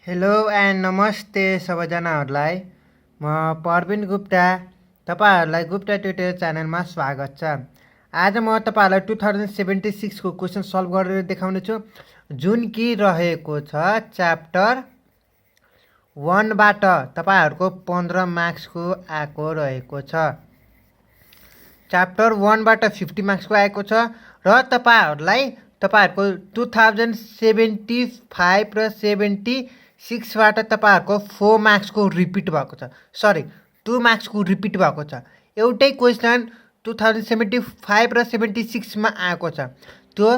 Hello and नमस्ते सबैजनाहरूलाई। म प्रवीण गुप्ता तपाईँहरूलाई गुप्ता ट्युटोरियल च्यानलमा स्वागत छ। आज म तपाईँहरूलाई 2076 को क्वेसन सल्भ गरेर देखाउने छु, जुन कि रहेको छ च्याप्टर 1 बाट तपाईँहरूको 15 मार्क्सको आएको रहेको छ। च्याप्टर 1 बाट 50 मार्क्सको आएको छ र तपाईँहरूको 2075 र 76 बाट तपाईँहरूको 4 मार्क्सको रिपिट भएको छ। सरी 2 मार्क्सको रिपिट भएको छ। एउटै क्वेसन 2075 र 76 मा आएको छ। त्यो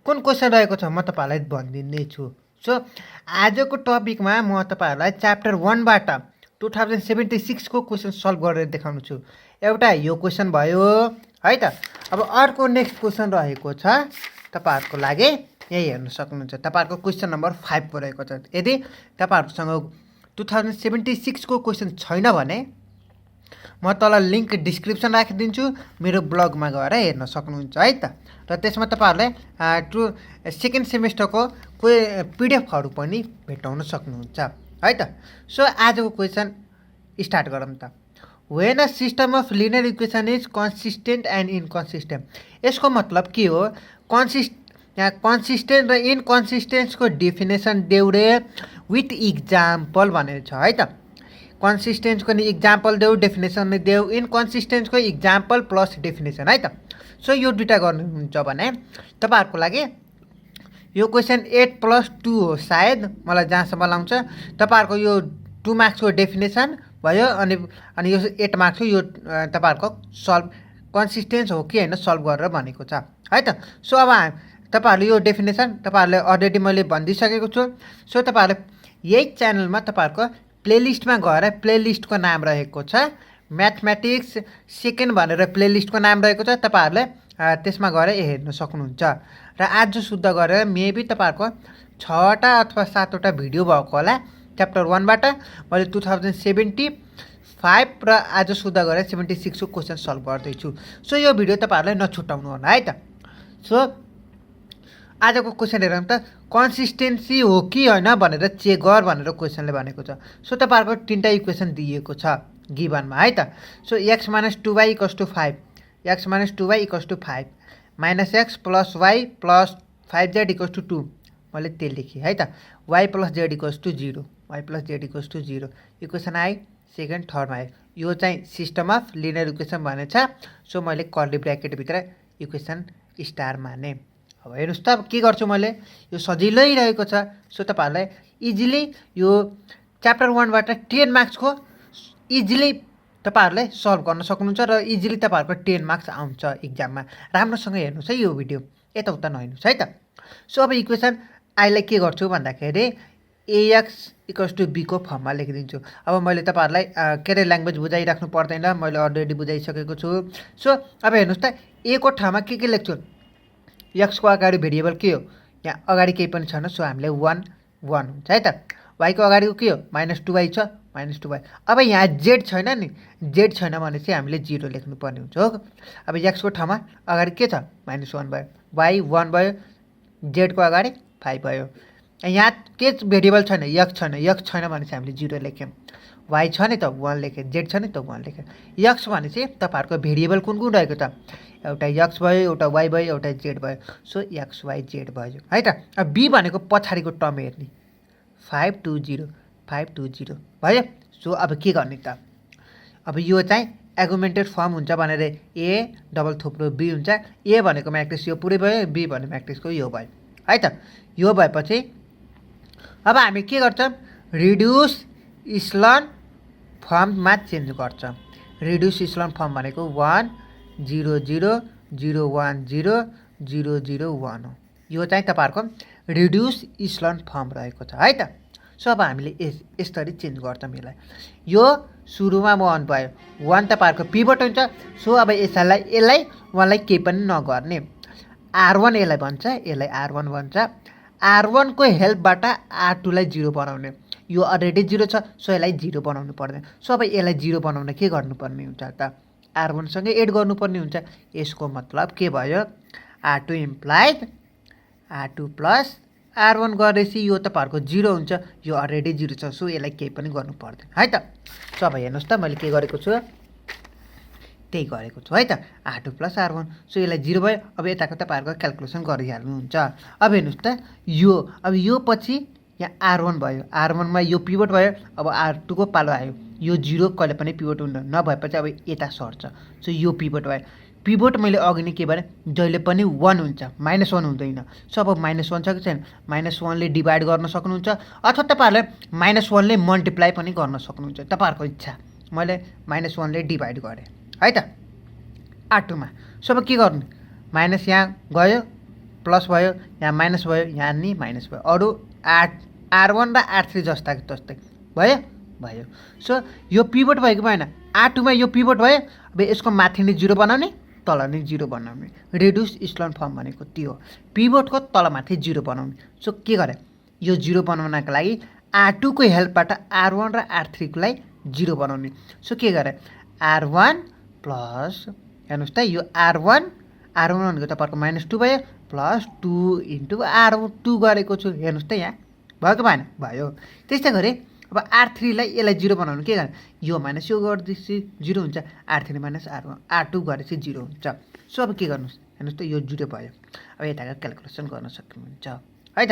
कुन क्वेसन रहेको छ म तपाईँलाई भनिदिने छु। सो आजको टपिकमा म तपाईँहरूलाई च्याप्टर 1 बाट 2076 को क्वेसन सल्भ गरेर देखाउनु छु। एउटा यो क्वेसन भयो है त। अब अर्को नेक्स्ट क्वेसन रहेको छ तपाईहरुको लागि, यही हेर्न सक्नुहुन्छ। तपाईहरुको क्वेसन नम्बर 5 को रहेको छ। यदि तपाईहरुसँग 2076 को क्वेसन छैन भने म तल लिंक डिस्क्रिप्सन राखिदिन्छु, मेरो ब्लगमा गएर हेर्न सक्नुहुन्छ है त। र त्यसमा तपाईहरुले सेकेन्ड सेमेस्टरको पीडीएफहरु पनि भेटाउन सक्नुहुन्छ है त। सो आजको क्वेसन स्टार्ट गरौँ त। When a system of linear equation is consistent and inconsistent, यसको मतलब के हो? consistent र inconsistent को डेफिनेसन देऊ रे विथ इक्जाम्पल भनेर छ है त। consistent को नि इक्जाम्पल देऊ, डेफिनेसन देऊ, inconsistent को इक्जाम्पल प्लस डेफिनेसन है त। सो यो दुईटा गर्नुहुन्छ भने तपाईहरुको लागि यो क्वेसन 8+2 हो सायद, मलाई जहाँसम्म लाग्छ। तपाईहरुको यो 2 मार्क्सको डेफिनेसन भयो अनि यो 8 मार्क्सको यो तपाईहरुको सल्भ कन्सिस्टेन्स हो कि हैन सल्भ गरेर भनेको छ है त। सो अब तपाईहरुले यो डेफिनेसन तपाईहरुले अलरेडी मैले भनिदिसकेको छु। सो तपाईहरुले यही च्यानलमा तपाईहरुको प्लेलिस्टमा गएर प्लेलिस्टको नाम रहेको छ म्याथमेटिक्स सेकेन्ड भनेर प्लेलिस्टको नाम रहेको छ। तपाईहरुले त्यसमा गएर हेर्न सक्नुहुन्छ। र आज शुद्ध गरेर मेबी तपाईहरुको 6 वटा अथवा 7 वटा भिडियो भएको होला च्याप्टर 1 बाट। मैले 2075 र आज शुद्ध गरेर 76 को क्वेसन सल्भ गर्दैछु। सो यो भिडियो तपाईहरुले नछुटाउनु होला है त। सो आजको क्वेसन हेरौँ त। कन्सिस्टेन्सी हो कि हैन भनेर चेक गर भनेर क्वेसनले भनेको छ। सो तपाईहरुको तीनटा इक्वेसन दिएको छ गिभनमा है त। So x - 2y = 5, x - 2y = 5, -x + y + 5z = 2, मैले त्यो लेखेँ है त। y + z = 0, y + z = 0 equation आयो, सेकेन्ड थर्डमा आयो। यो चाहिँ सिस्टम अफ लिनियर इक्वेसन भनेछ। सो मैले कर्ली ब्र्याकेट भित्र इक्वेसन स्टार माने। अब हेर्नुस् त के गर्छु मैले, यो सजिलै रहेको छ। सो तपाईहरुलाई इजिली यो च्याप्टर 1 बाट 10 मार्क्सको इजिली तपाईहरुले सल्भ गर्न सक्नुहुन्छ र इजिली तपाईहरुको 10 मार्क्स आउँछ एक्जाममा। राम्रोसँग हेर्नुस् है यो भिडियो, यताउता नहेर्नुस् है त। सो अब इक्वेसन आइलाई के गर्छु भन्दाखेरि ax = b को फर्ममा लेखिदिन्छु। अब मैले तपाईहरुलाई के रे ल्याङ्ग्वेज बुझाइराख्नु पर्दैन, मैले अलरेडी बुझाइसकेको छु। सो अब हेर्नुस् त a को ठाउँमा के लेख्छु, x को अगाडि भेरिएबल के हो, यहाँ अगाडि केही पनि छैन। सो हामीले 1 हुन्छ है त। y को अगाडिको के हो, -2y छ, -2y। अब यहाँ z छैन नि, z छैन भने चाहिँ हामीले 0 लेख्नु पर्ने हुन्छ हो। अब x को ठाउँमा अगाडि के छ, -1 भयो, y 1 भयो, z को अगाडि 5 भयो। यहाँ के भेरिएबल छैन, x छैन भने चाहिँ हामीले 0 लेख्यौँ। y छ नि त 1 लेखेँ, z छ नि त 1 लेखेँ। x भने चाहिँ तपाईहरुको भेरिएबल कुन कुन रहेको त, एउटा x भयो, एउटा y भयो, एउटा z भयो। सो x y z भयो है त। अब b भनेको पछाडिको टर्म हेर्ने, 520 भयो। सो अब के गर्ने त, अब यो चाहिँ एगुमेन्टेड फर्म हुन्छ भनेर a डबल थोप्रो b हुन्छ। a भनेको म्याट्रिक्स यो पुरै भयो, b भनेको म्याट्रिक्सको यो भयो है त। यो भएपछि अब हामी के गर्छौँ, रिड्युस इस्लन फर्ममा चेन्ज गर्छौँ। रिड्युस इस्लन फर्म भनेको 1 0 0 0 1 0 0 0 1 हो। यो चाहिँ तपाईहरुको रिड्युस इस्लन फर्म रहेको छ है त। सो अब हामीले यसरी चेन्ज गर्छौँ यसलाई। यो सुरुमा 1 भयो, 1 तपाईहरुको पिभट हुन्छ। सो अब यसलाई 1लाई केही पनि नगर्ने, r1 यसलाई भन्छ, यसलाई r1 भन्छ। r1 को हेल्पबाट r2 लाई 0 बनाउने, यो अलरेडी 0 छ। सो यसलाई 0 बनाउनु पर्दैन। सो अब यसलाई 0 बनाउन के गर्नुपर्ने हुन्छ त, r1 सँगै एड गर्नुपर्ने हुन्छ। यसको मतलब के भयो, r2 इम्प्लाइज r2 + R1 गरेपछि यो तपाईँहरूको 0 हुन्छ, यो अलरेडी 0 छ। सो यसलाई केही पनि गर्नु पर्दैन है त। सो अब हेर्नुहोस् त मैले के गरेको छु, त्यही गरेको छु है त, R2 + R1। सो यसलाई 0 भयो। अब यताको तपाईँहरूको क्यालकुलेसन गरिहाल्नुहुन्छ। अब हेर्नुहोस् त अब यो पछि यहाँ R1 भयो, R1 मा यो पिभट भयो। अब R2 को पालो आयो, यो 0 कहिले पनि पिभट हुँदैन, नभएपछि अब यता सर्छ। सो यो पिभट भयो। पिभट मैले अघि नै के भने जहिले पनि 1 हुन्छ, -1 हुँदैन। सो अब -1 छ कि छैन, -1 ले डिभाइड गर्न सक्नुहुन्छ, अथवा तपाईँहरूले -1 ले मल्टिप्लाई पनि गर्न सक्नुहुन्छ, तपाईँहरूको इच्छा। मैले -1 ले डिभाइड गरेँ है त R2 मा। सो अब के गर्नु, माइनस यहाँ गयो, प्लस भयो, यहाँ माइनस भयो, यहाँ नि माइनस भयो। अरू R1 र R3 जस्ता तस्तै भयो। सो यो पिभट भयो कि भएन, R2 मा यो पिभट भयो। अब यसको माथि नै 0 बनाउने, तल नै 0 बनाउने, रिड्युस इस्लोन फर्म भनेको त्यो हो। पिभटको तलमाथि 0 बनाउने। सो के गरे, यो 0 बनाउनको लागि R2 को हेल्पबाट R1 र R3 को लागि 0 बनाउने। सो के गरे, R1 प्लस, हेर्नुहोस् त यो R1 भनेको तपाईँहरूको -2 भयो, प्लस 2 × R2 गरेको छु। हेर्नुहोस् त यहाँ भयो कि भएन, भयो। त्यस्तै गरी अब R3 लाई यसलाई 0 बनाउनु, के गर्ने, यो माइनस यो गरिदिएपछि 0 हुन्छ, R3 -R2 गरेपछि 0 हुन्छ। सो अब के गर्नुहोस्, हेर्नुहोस् त यो 0 भयो। अब यताको क्यालकुलेसन गर्न सक्नुहुन्छ है त।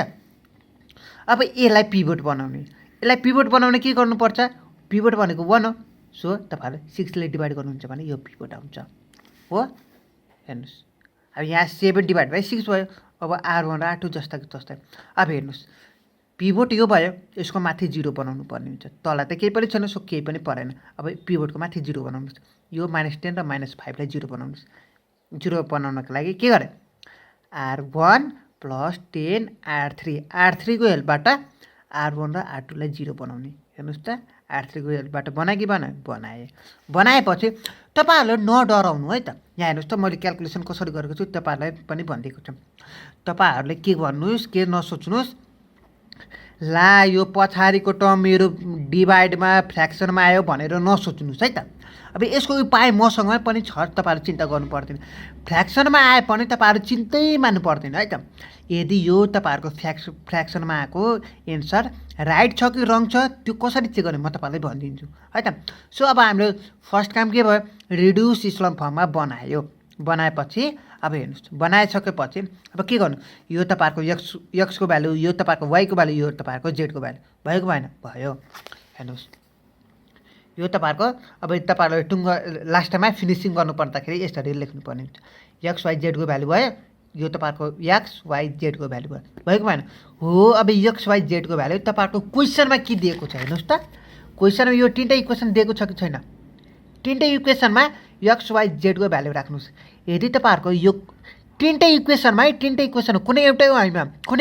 अब यसलाई पिभट बनाउने के गर्नुपर्छ, पिभट भनेको 1 हो। सो तपाईँहरूले 6 ले डिभाइड गर्नुहुन्छ भने यो पिभट आउँछ हो। हेर्नुहोस् अब यहाँ 7 डिभाइड बाई 6 भयो। अब R1 र R2 जस्ता तस्तै। अब हेर्नुहोस् पिभट यो भयो, यसको माथि 0 बनाउनु पर्ने हुन्छ, तल त केही पनि छैन, सो केही पनि परेन। अब पिभटको माथि 0 बनाउनुहोस्, यो -10 र -5 लाई 0 बनाउनुहोस्। 0 बनाउनको लागि के गरे, R1 + 10 R3 को हेल्पबाट R1 र R2 लाई 0 बनाउने। हेर्नुहोस् त R3 को हेल्पबाट बनाए कि बनाएपछि तपाईँहरूले नडराउनु है त। यहाँ हेर्नुहोस् त मैले क्यालकुलेसन कसरी गरेको छु तपाईँहरूलाई पनि भनिदिएको छु। तपाईँहरूले के गर्नुहोस्, के नसोच्नुहोस्, ला यो पछाडिको टर्म मेरो डिभाइडमा फ्र्याक्सनमा आयो भनेर नसोच्नुहोस् है त। अब यसको उपाय मसँग पनि छ, तपाईँहरू चिन्ता गर्नु पर्दैन। फ्र्याक्सनमा आए पनि तपाईँहरू चिन्तै मान्नु पर्दैन है त। यदि यो तपाईँहरूको फ्र्याक्सनमा आएको एन्सर राइट छ कि रङ छ, त्यो कसरी चेक गर्ने म तपाईँलाई भनिदिन्छु है त। सो अब हामीले फर्स्ट काम के भयो, रिड्युस इस्लोन फर्ममा बनाएपछि अब हेर्नुहोस् बनाइसकेपछि अब के गर्नु, यो तपाईँहरूको एक्सको भ्यालु, यो तपाईँहरूको वाईको भ्यालु, यो तपाईँहरूको जेडको भ्यालु, भयो कि भएन, भयो। हेर्नुहोस् यो तपाईँहरूको अब तपाईँहरूले लास्टमा फिनिसिङ गर्नुपर्दाखेरि यसरी लेख्नुपर्ने हुन्छ, एक्स वाई जेडको भ्यालु भयो, यो तपाईँहरूको एक्स वाई जेडको भ्यालु भयो कि भएन हो। अब एक्स वाई जेडको भ्यालु तपाईँहरूको क्वेसनमा के दिएको छ हेर्नुहोस् त, क्वेसनमा यो 3टा इक्वेसन दिएको छ कि छैन, 3टा इक्वेसनमा एक्स वाई जेडको भ्यालु राख्नुहोस्। यदि तपाईँहरूको यो 3टा इक्वेसन कुनै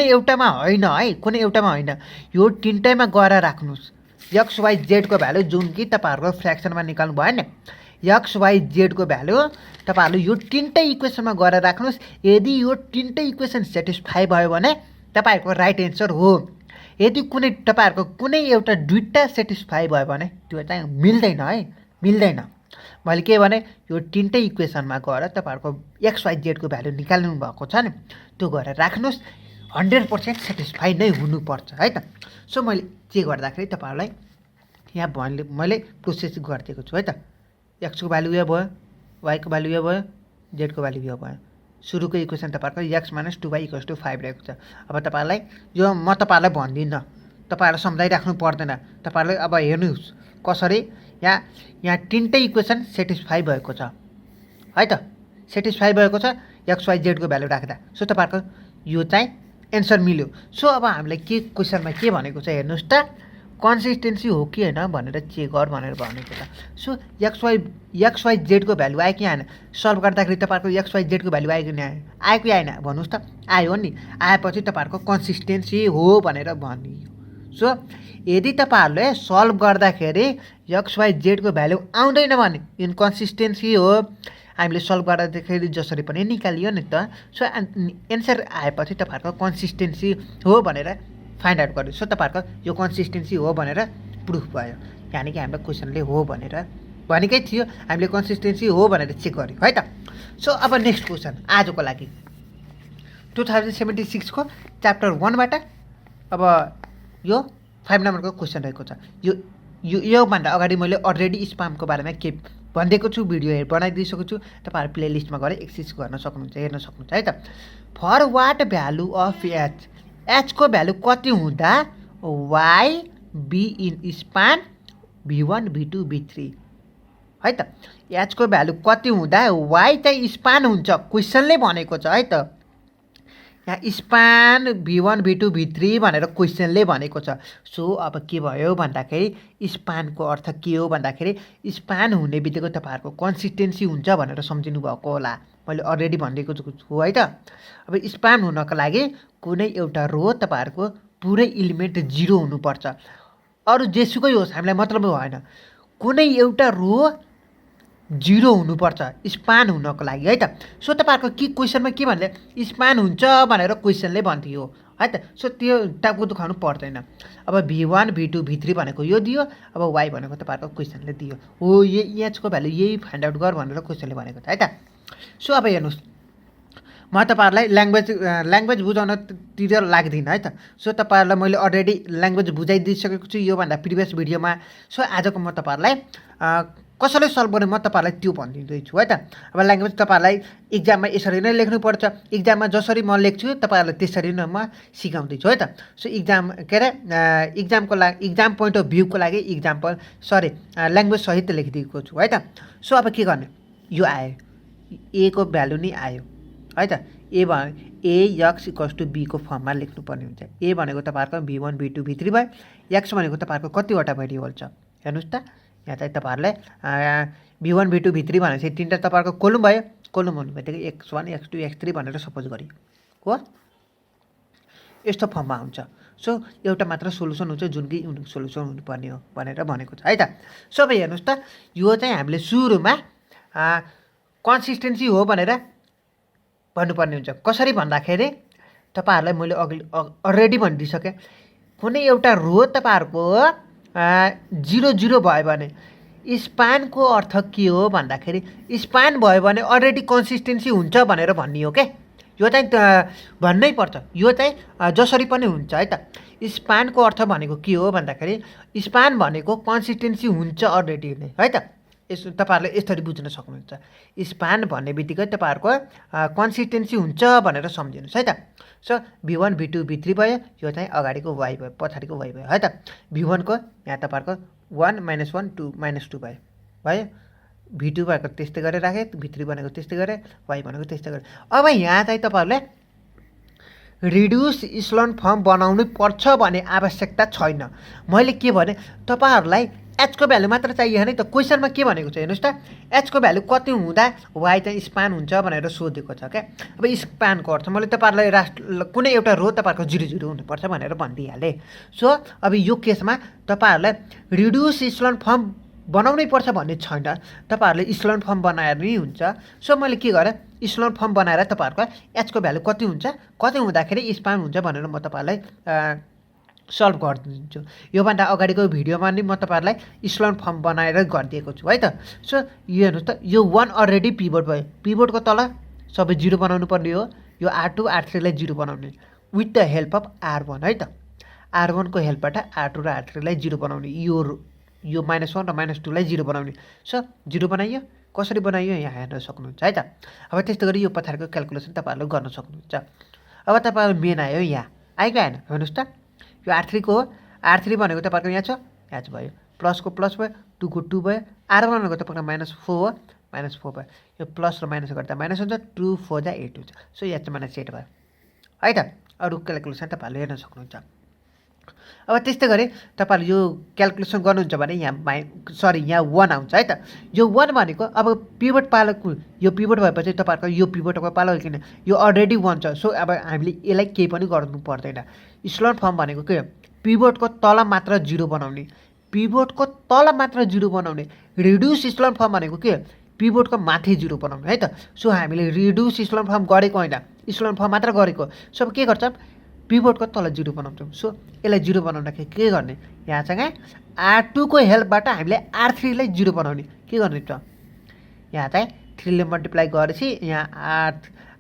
एउटामा होइन, यो 3टैमा गएर राख्नुहोस् एक्स वाई जेडको भ्यालु, जुन कि तपाईँहरूको फ्र्याक्सनमा निकाल्नु भयो नि, एक्स वाई जेडको भ्यालु तपाईँहरूले यो 3टा इक्वेसनमा गएर राख्नुहोस्। यदि यो 3टा इक्वेसन सेटिस्फाई भयो भने तपाईँहरूको राइट एन्सर हो। यदि तपाईँहरूको कुनै एउटा 2टा सेटिस्फाई भयो भने त्यो चाहिँ मिल्दैन। मैले के भने यो 3टा इक्वेसनमा गएर तपाईँहरूको एक्स वाई जेडको भ्यालु निकाल्नु भएको छ नि, त्यो गएर राख्नुहोस्। 100% सेटिस्फाई नै हुनुपर्छ है त। सो मैले के गर्दाखेरि तपाईँहरूलाई यहाँ मैले प्रोसेस गरिदिएको छु है त। एक्सको भ्यालु यो भयो, वाईको भ्यालु यो भयो, जेडको भ्यालु यो भयो। सुरुको इक्वेसन तपाईँहरूको x - 2y = 5 रहेको छ। अब तपाईँहरूलाई यो म तपाईँहरूलाई भन्दिनँ, तपाईँहरूलाई सम्झाइराख्नु पर्दैन। तपाईँहरूले अब हेर्नुहोस् कसरी यहाँ 3टा इक्वेसन सेटिस्फाई भएको छ है त, सेटिस्फाई भएको छ एक्स वाई जेडको भ्यालु राख्दा। सो तपाईँहरूको यो चाहिँ एन्सर मिल्यो। सो अब हामीले के क्वेसनमा के भनेको छ हेर्नुहोस् त, कन्सिस्टेन्सी हो कि होइन भनेर चेक गर भनेर भनेको छ। सो एक्स वाई जेडको भ्यालु आयो कि आएन, सल्भ गर्दाखेरि तपाईँहरूको एक्स वाई जेडको भ्यालु आयो कि आयो कि आएन भन्नुहोस् त, आयो नि। आएपछि तपाईँहरूको कन्सिस्टेन्सी हो भनेर भनियो। सो यदि तपाईँहरूले सल्भ गर्दाखेरि एक्स वाई जेडको भ्यालु आउँदैन भने इन्कन्सिस्टेन्सी हो। हामीले सल्भ गर्दाखेरि जसरी पनि निकालियो नि त। सो एन्सर आएपछि तपाईँहरूको कन्सिस्टेन्सी हो भनेर फाइन्ड आउट गर्यो। सो तपाईँहरूको यो कन्सिस्टेन्सी हो भनेर प्रुफ भयो, यानि कि हाम्रो क्वेसनले हो भनेर भनेकै थियो, हामीले कन्सिस्टेन्सी हो भनेर चेक गर्यो है त। सो अब नेक्स्ट क्वेसन आजको लागि 2076 को च्याप्टर 1बाट अब यो 5 नम्बरको क्वेसन रहेको छ। योभन्दा अगाडि मैले अलरेडी स्पामको बारेमा के भनिदिएको छु, भिडियो बनाइदिइसकेको छु। तपाईँहरू प्लेलिस्टमा गएर एक्सेस गर्न सक्नुहुन्छ, हेर्न सक्नुहुन्छ है त। For what value of H, एचको भ्यालु कति हुँदा Y be in span V1 V2 V3 है त। एचको भ्यालु कति हुँदा वाइ चाहिँ स्पान हुन्छ, क्वेसनले भनेको छ है त। यहाँ स्पान V1 V2 V3 भनेर क्वेसनले भनेको छ। सो अब के भयो भन्दाखेरि स्पानको अर्थ के हो भन्दाखेरि स्पान हुने बित्तिकै तपाईँहरूको कन्सिस्टेन्सी हुन्छ भनेर सम्झिनु भएको होला, मैले अलरेडी भनिदिएको छु है त। अब स्पान हुनको लागि कुनै एउटा रो तपाईँहरूको पुरै एलिमेन्ट 0 हुनुपर्छ, अरू जेसुकै होस् हामीलाई मतलब भएन, कुनै एउटा रो 0 हुनुपर्छ स्पान हुनको लागि है त। सो तपाईँहरूको के क्वेसनमा के भन्दै स्पान हुन्छ भनेर क्वेसनले भन्थ्यो है त। सो त्यो टाइपको दुखाउनु पर्दैन। अब V1 V2 V3 भनेको यो दियो, अब वाइ भनेको तपाईँहरूको क्वेसनले दियो हो, एचको भ्यालु यही फाइन्ड आउट गर भनेर क्वेसनले भनेको छ है त। सो अब हेर्नुहोस्, म तपाईँहरूलाई ल्याङ्ग्वेज बुझाउनतिर लाग्दिनँ है त। सो तपाईँहरूलाई मैले अलरेडी ल्याङ्ग्वेज बुझाइदिइसकेको छु योभन्दा प्रिभियस भिडियोमा। सो आजको म तपाईँहरूलाई कसैले सल्भ गर्ने म तपाईँहरूलाई त्यो भनिदिँदैछु है त। अब ल्याङ्ग्वेज तपाईँहरूलाई इक्जाममा यसरी नै लेख्नुपर्छ, इक्जाममा जसरी म लेख्छु तपाईँहरूलाई त्यसरी नै म सिकाउँदैछु है त। सो इक्जामको लागि इक्जाम पोइन्ट अफ भ्यूको लागि ल्याङ्ग्वेज सहित लेखिदिएको छु है त। सो अब के गर्ने, यो आयो, ए को भ्यालु नै आयो है त। ए एक्स इक्वल्स टु बी को फर्ममा लेख्नुपर्ने हुन्छ। ए भनेको तपाईँहरूको V1 V2 V3 भयो, एक्स भनेको तपाईँहरूको कतिवटा भेरिएबल छ हेर्नुहोस् त। यहाँ चाहिँ तपाईँहरूले V1 V2 V3 भनेपछि 3टा तपाईँहरूको कोलम भयो, कोलम हुनु बित्तिकै x1 x2 x3 भनेर सपोज गरी हो, यस्तो फर्ममा हुन्छ। सो एउटा मात्र सोल्युसन हुन्छ जुन कि युनिक सोल्युसन हुनुपर्ने हो भनेर भनेको छ है त। सो अब हेर्नुहोस् त, यो चाहिँ हामीले सुरुमा कन्सिस्टेन्सी हो भनेर भन्नुपर्ने हुन्छ। कसरी भन्दाखेरि तपाईँहरूलाई मैले अघि अलरेडी भनिदिइसकेँ, कुनै एउटा रो तपाईँहरूको 0 0 भयो भने स्पानको अर्थ के हो भन्दाखेरि स्पान भयो भने अलरेडी कन्सिस्टेन्सी हुन्छ भनेर भन्ने हो क्या। यो चाहिँ भन्नै पर्छ, यो चाहिँ जसरी पनि हुन्छ है त। स्पानको अर्थ भनेको के हो भन्दाखेरि स्पान भनेको कन्सिस्टेन्सी हुन्छ अलरेडी नै है त। यसो तपाईँहरूले यसरी बुझ्न सक्नुहुन्छ, स्पान भन्ने बित्तिकै तपाईँहरूको कन्सिस्टेन्सी हुन्छ भनेर सम्झिनुहोस् है त। सो V1 V2 V3 भयो, यो चाहिँ अगाडिको वाइ भयो, पछाडिको वाइ भयो है त। V1 को यहाँ तपाईँहरूको 1 - 1 2 - 2 भयो, V2 भएको त्यस्तै गरेर राखेँ, V3 भनेको त्यस्तै गरेँ, वाइ भनेको त्यस्तै गरेँ। अब यहाँ चाहिँ तपाईँहरूले रिड्युस इस्लोन फर्म बनाउनु पर्छ भन्ने आवश्यकता छैन। मैले के भने तपाईँहरूलाई एचको भ्यालु मात्र चाहियो नि त। क्वेसनमा के भनेको छ हेर्नुहोस् त, एचको भ्यालु कति हुँदा वाइ चाहिँ स्पान हुन्छ भनेर सोधेको छ क्या। अब स्पानको अर्थ मैले तपाईँहरूलाई कुनै एउटा रो तपाईँहरूको 0 0 हुनुपर्छ भनेर भनिदिइहालेँ। सो अब यो केसमा तपाईँहरूलाई रिड्युस इस्लोन फर्म बनाउनै पर्छ भन्ने छैन, तपाईँहरूले इस्लोन फर्म बनाएर नै हुन्छ। सो मैले के गरेँ, इस्लोन फर्म बनाएर तपाईँहरूको एचको भ्यालु कति हुन्छ, कति हुँदाखेरि स्पान हुन्छ भनेर म तपाईँहरूलाई सल्भ गरिदिन्छु। योभन्दा अगाडिको भिडियोमा नि म तपाईँहरूलाई इस्लोन फर्म बनाएर गरिदिएको छु है त। सो यो हेर्नुहोस् त, यो 1 अलरेडी पिभट भयो, पिभटको तल सबै 0 बनाउनु पर्ने हो। यो R2 R3 लाई 0 बनाउने with the help of R1 है त। R1 को हेल्पबाट R2 र R3 लाई 0 बनाउने, यो -1 र -2 लाई 0 बनाउने। सो 0 बनाइयो, कसरी बनाइयो यहाँ हेर्न सक्नुहुन्छ है त। अब त्यस्तो गरी यो पछाडिको क्यालकुलेसन तपाईँहरूले गर्न सक्नुहुन्छ। अब तपाईँहरू मेन आयो, यहाँ आइको आएन हेर्नुहोस् त, यो R3 को हो, R3 भनेको तपाईँहरूको यहाँ छ एच भयो, प्लसको प्लस भयो, 2 को 2 भयो, R1 भनेको तपाईँको -4 हो, -4 भयो। यो प्लस र माइनस गर्दा माइनस हुन्छ, 2 4 जा 8 हुन्छ। सो यहाँ चाहिँ -8 भयो है त। अरू क्यालकुलेसन तपाईँहरूले हेर्न सक्नुहुन्छ। अब त्यस्तै गरी तपाईँहरूले यो क्यालकुलेसन गर्नुहुन्छ भने यहाँ यहाँ 1 आउँछ है त। यो 1 भनेको अब पिभट पालोको, यो पिभट भएपछि तपाईँहरूको यो पिभटको पालो हो किन, यो अलरेडी 1 छ। सो अब हामीले यसलाई केही पनि गर्नु पर्दैन। इस्लोन फर्म भनेको के हो, पिभटको तल मात्र 0 बनाउने, पिभटको तल मात्र 0 बनाउने। रिड्युस इस्लोन फर्म भनेको के हो, पिभटको माथि 0 बनाउने है त। सो हामीले रिड्युस इस्लोन फर्म गरेको होइन, इस्लोन फर्म मात्र गरेको। सो अब के गर्छ, पिभटको तल 0 बनाउँछौँ। सो यसलाई 0 बनाउँदाखेरि के गर्ने, यहाँ चाहिँ R2 को हेल्पबाट हामीले R3 लाई 0 बनाउने। के गर्ने त, यहाँ चाहिँ 3 ले मल्टिप्लाई गरेपछि यहाँ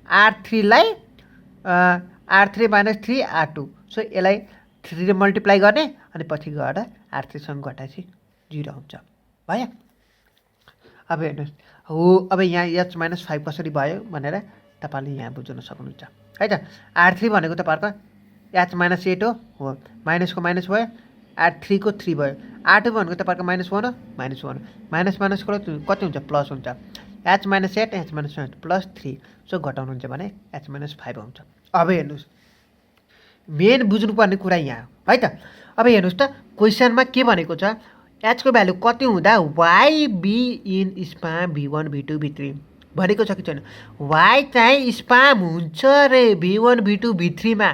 R3 लाई R3 - 3 R2। सो यसलाई 3 मल्टिप्लाई गर्ने अनि पछि गएर R3सँग घटाएपछि 0 हुन्छ भयो। अब हेर्नुहोस् हो अब यहाँ h - 5 कसरी भयो भनेर तपाईँले यहाँ बुझ्न सक्नुहुन्छ है त। R3 भनेको तपाईँहरूको h - 8 हो माइनसको माइनस भयो, R3 को 3 भयो, R2 भनेको तपाईँहरूको -1 हो -1 माइनस माइनसको कति हुन्छ प्लस हुन्छ h - 8 h - 8 प्लस 3 सो घटाउनुहुन्छ भने h - 5 आउँछ। अब हेर्नुहोस् मेन बुझ्नुपर्ने कुरा यहाँ है त। अब हेर्नुहोस् त क्वेसनमा के भनेको छ h को भ्यालु कति हुँदा y be in sperm v1 v2 v3 भनेको छ कि छैन। y चाहिँ स्पाम हुन्छ रे v1 v2 v3 मा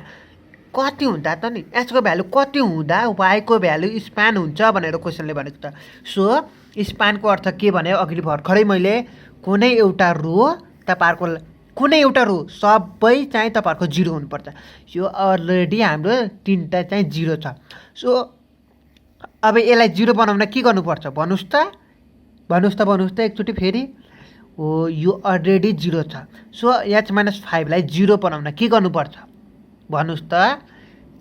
कति हुँदा त नि h को भ्यालु कति हुँदा y को भ्यालु स्पान हुन्छ भनेर क्वेसनले भनेको त। सो स्पानको अर्थ के भने अघि भर्खरै मैले कुनै एउटा रो तपाईँहरूको कुनै एउटा रो सबै चाहिँ तपाईँहरूको 0 हुनुपर्छ। यो अलरेडी हाम्रो 3टा चाहिँ 0 छ। सो अब यसलाई 0 बनाउन के गर्नुपर्छ भन्नुहोस् त एकचोटि फेरि हो यो अलरेडी 0 छ। सो h - 5 लाई 0 बनाउन के गर्नुपर्छ भन्नुहोस् त।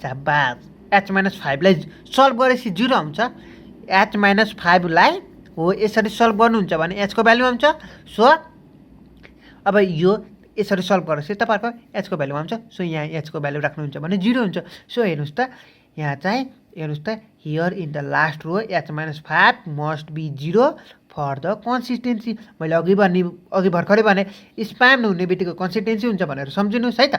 शाबास h - 5 लाई सल्भ गरेपछि 0 आउँछ। h - 5 लाई हो यसरी सल्भ गर्नुहुन्छ भने h को भ्यालु आउँछ। सो अब यो यसरी सल्भ गरेपछि तपाईँहरूको h को भ्यालु आउँछ। सो यहाँ h को भ्यालु राख्नुहुन्छ भने 0 हुन्छ। सो हेर्नुहोस् त यहाँ चाहिँ हेर्नुहोस् त here in the last row h - 5 must be 0 for the consistency. मैले अघि भर्खरै भने स्पाम हुने बित्तिकै कन्सिस्टेन्सी हुन्छ भनेर सम्झिनुहोस् है त।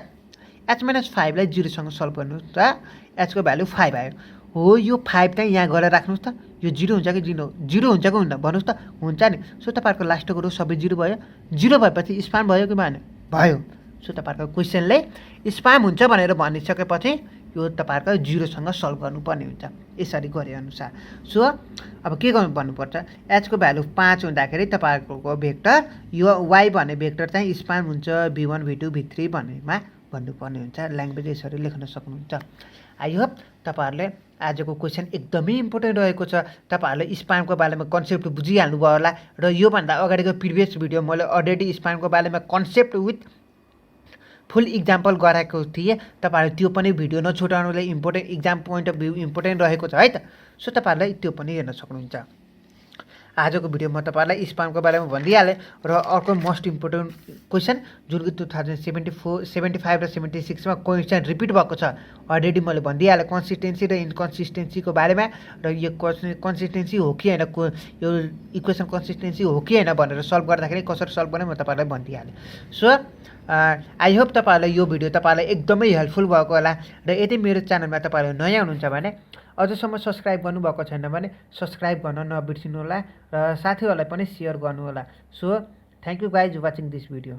h - 5 लाई 0 सँग सल्भ गर्नुहोस् त h को भ्यालु 5 आयो हो यो 5 चाहिँ यहाँ गएर राख्नुहोस् त। यो 0 हुन्छ कि 0 हुन्छ कि हुँदैन भन्नुहोस् त हुन्छ नि। सो तपाईँहरूको लास्टको रो सबै 0 भयो। 0 भएपछि स्पाम भयो कि भएन भयो। सो तपाईँहरूको क्वेसनले स्पाम हुन्छ भनेर भनिसकेपछि यो तपाईँहरूको 0 सँग सल्भ गर्नुपर्ने हुन्छ यसरी गरे अनुसार। सो अब के गर्नु भन्नुपर्छ h को भ्यालु 5 हुँदाखेरि तपाईँहरूको भेक्टर यो y भन्ने भेक्टर चाहिँ स्पाम हुन्छ v1 v2 v3 भन्नेमा भन्नुपर्ने हुन्छ। ल्याङ्ग्वेज यसरी लेख्न सक्नुहुन्छ। आई होप तपाईँहरूले आजको क्वेसन एकदमै इम्पोर्टेन्ट रहेको छ। तपाईँहरूले स्पामको बारेमा कन्सेप्ट बुझिहाल्नुभयो होला र योभन्दा अगाडिको प्रिभियस भिडियो मैले अलरेडी स्पामको बारेमा कन्सेप्ट विथ फुल इक्जाम्पल गराएको थिएँ। तपाईँहरूले त्यो पनि भिडियो नछुटाउनुलाई important exam point of view important रहेको छ है त। सो तपाईँहरूले त्यो पनि हेर्न सक्नुहुन्छ। आजको भिडियोमा तपाईँहरूलाई स्पामको बारेमा भनिदिइहालेँ र अर्को मोस्ट इम्पोर्टेन्ट क्वेसन जुन कि 2074 75 र 76मा क्वेसन रिपिट भएको छ अलरेडी मैले भनिदिइहालेँ कन्सिस्टेन्सी र इन्कन्सिस्टेन्सीको बारेमा र यो कन्सिस्टेन्सी हो कि होइन यो इक्वेसन कन्सिस्टेन्सी हो कि होइन भनेर सल्भ गर्दाखेरि कसरी सल्भ गर्ने म तपाईँलाई भनिदिइहालेँ। सो आई होप तपाईँहरूलाई यो भिडियो तपाईँलाई एकदमै हेल्पफुल भएको होला र यदि मेरो च्यानलमा तपाईँहरू नयाँ हुनुहुन्छ भने अझसम्म सब्सक्राइब गर्नुभएको छैन भने सब्सक्राइब गर्न नबिर्सिनु होला र साथीहरूलाई पनि सेयर गर्नु होला। So thank you guys watching this video.